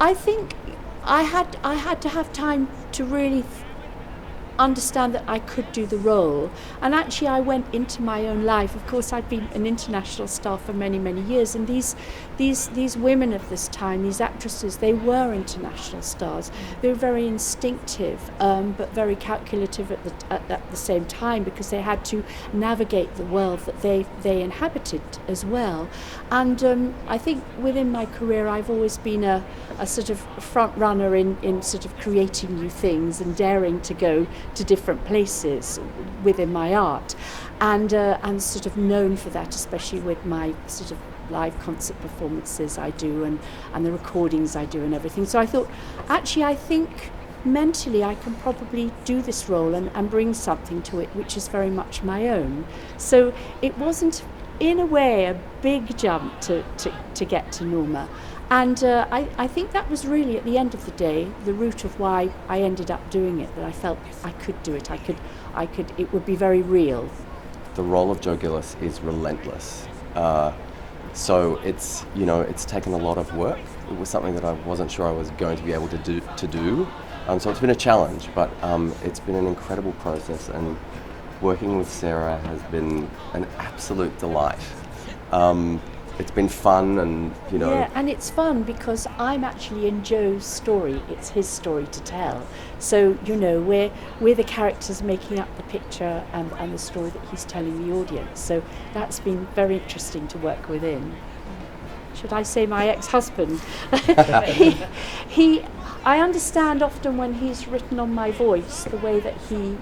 I think I had to have time to really understand that I could do the role, and actually I went into my own life. Of course, I'd been an international star for many years, and these women of this time, these actresses, they were international stars. They were very instinctive, but very calculative at the same time, because they had to navigate the world that they inhabited as well. And I think within my career I've always been a sort of front runner in sort of creating new things and daring to go to different places within my art, and sort of known for that, especially with my sort of live concert performances I do, and the recordings I do and everything. So I thought, actually, I think mentally I can probably do this role and bring something to it which is very much my own. So it wasn't, in a way, a big jump to get to Norma. And I think that was really, at the end of the day, the root of why I ended up doing it, that I felt I could do it. I could, it would be very real. The role of Joe Gillis is relentless. So it's, it's taken a lot of work. It was something that I wasn't sure I was going to be able to do. So it's been a challenge, but it's been an incredible process, and working with Sarah has been an absolute delight. It's been fun, and Yeah, and it's fun because I'm actually in Joe's story. It's his story to tell. So we're the characters making up the picture and the story that he's telling the audience. So that's been very interesting to work within. Should I say my ex-husband? I understand often when he's written on my voice the way that he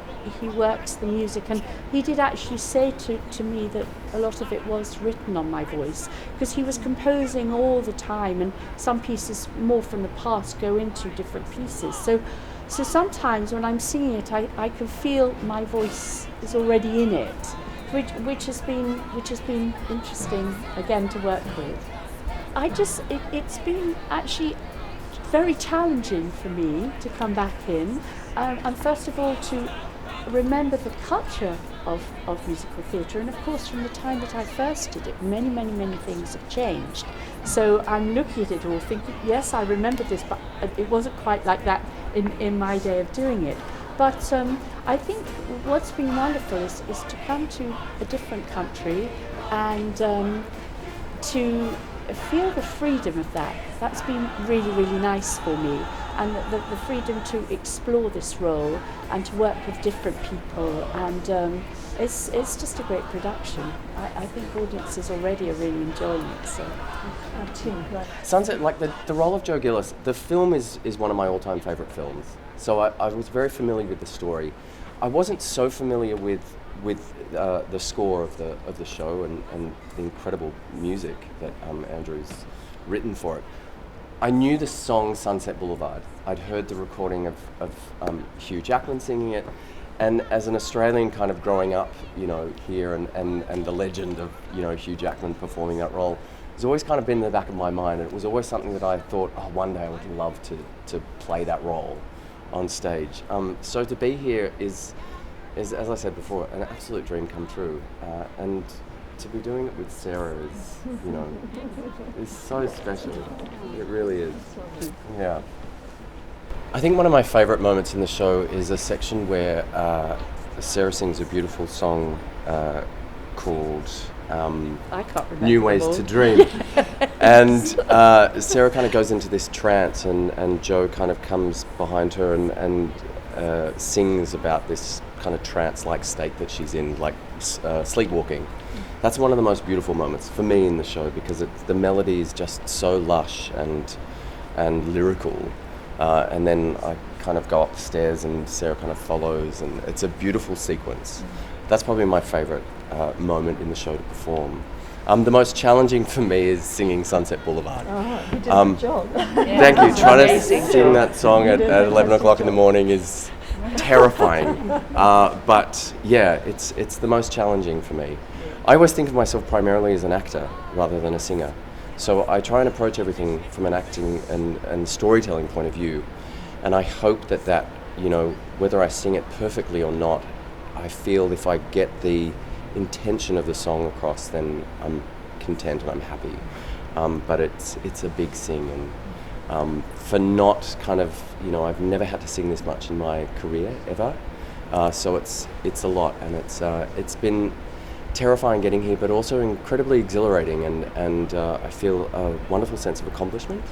works the music, and he did actually say to me that a lot of it was written on my voice, because he was composing all the time, and some pieces more from the past go into different pieces. So sometimes when I'm singing it, I can feel my voice is already in it, which has been interesting again to work with. It's been actually very challenging for me to come back in, and first of all to remember the culture of musical theatre, and of course from the time that I first did it, many things have changed. So I'm looking at it all thinking, yes, I remember this, but it wasn't quite like that in my day of doing it. But I think what's been wonderful is to come to a different country and to feel the freedom of that. That's been really nice for me, and the freedom to explore this role and to work with different people, and it's just a great production. I think audiences already are really enjoying it. So Sunset, like the role of Joe Gillis, the film is one of my all-time favourite films. So I was very familiar with the story. I wasn't so familiar with the score of the show and the incredible music that Andrew's written for it. I knew the song Sunset Boulevard. I'd heard the recording of Hugh Jackman singing it, and as an Australian kind of growing up, here and the legend of Hugh Jackman performing that role has always kind of been in the back of my mind, and it was always something that I thought, one day I would love to play that role on stage. So to be here is, as I said before, an absolute dream come true, and to be doing it with Sarah is, is so special. It really is. Yeah. I think one of my favourite moments in the show is a section where Sarah sings a beautiful song called I can't remember New Ways to Dream. And Sarah kind of goes into this trance, and Joe kind of comes behind her and sings about this kind of trance-like state that she's in, like sleepwalking. That's one of the most beautiful moments for me in the show, because the melody is just so lush and lyrical, and then I kind of go up the stairs and Sarah kind of follows, and it's a beautiful sequence. That's probably my favourite moment in the show to perform. The most challenging for me is singing Sunset Boulevard. You did a good job. Thank you. Trying to sing that song at 11 o'clock in the morning is terrifying. But yeah, it's the most challenging for me. I always think of myself primarily as an actor rather than a singer. So I try and approach everything from an acting and storytelling point of view. And I hope that whether I sing it perfectly or not, I feel if I get the intention of the song across, then I'm content and I'm happy. But it's a big sing, for not kind of, I've never had to sing this much in my career ever. So it's a lot, and it's been terrifying getting here, but also incredibly exhilarating, and I feel a wonderful sense of accomplishment,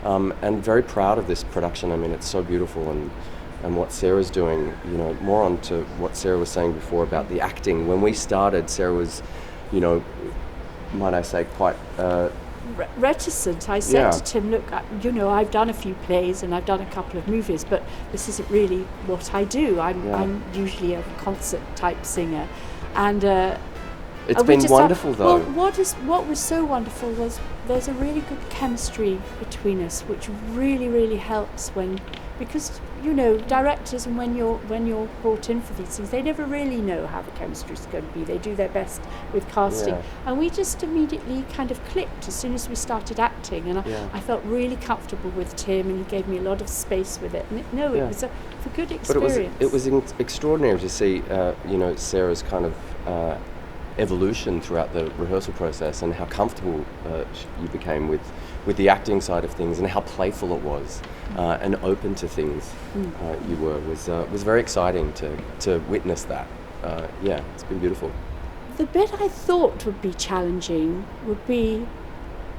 and very proud of this production. I mean, it's so beautiful, and what Sarah's doing, more on to what Sarah was saying before about the acting. When we started, Sarah was, might I say, quite reticent. I said to Tim, look, I've done a few plays and I've done a couple of movies, but this isn't really what I do. I'm usually a concert type singer, and it's been wonderful though. Well, what was so wonderful was there's a really good chemistry between us, which really, really helps because directors, and when you're brought in for these things, they never really know how the chemistry is going to be. They do their best with casting, and we just immediately kind of clicked as soon as we started acting, and I felt really comfortable with Tim, and he gave me a lot of space with it. And it was a good experience. But it was extraordinary to see, Sarah's kind of evolution throughout the rehearsal process, and how comfortable you became with the acting side of things, and how playful it was, and open to things you were, was very exciting to witness that. It's been beautiful. The bit I thought would be challenging would be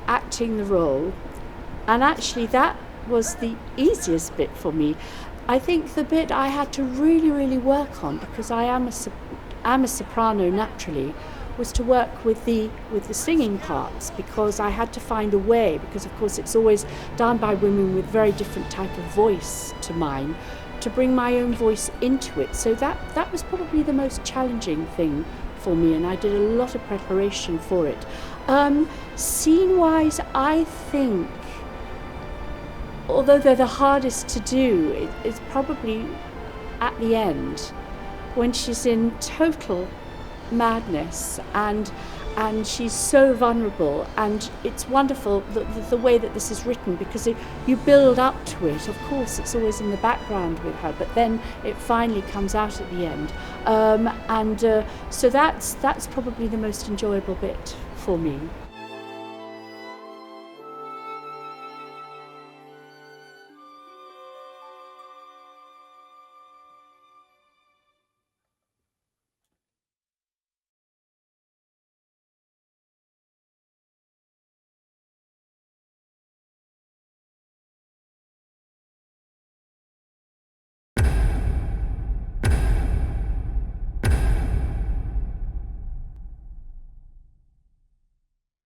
acting the role, and actually that was the easiest bit for me. I think the bit I had to really, really work on, because I am a soprano naturally, was to work with the singing parts, because I had to find a way, because of course it's always done by women with very different type of voice to mine, to bring my own voice into it. So that was probably the most challenging thing for me, and I did a lot of preparation for it. Scene-wise, I think, although they're the hardest to do, it's probably at the end, when she's in total madness and she's so vulnerable, and it's wonderful the way that this is written, because you build up to it. Of course it's always in the background with her, but then it finally comes out at the end, so that's probably the most enjoyable bit for me.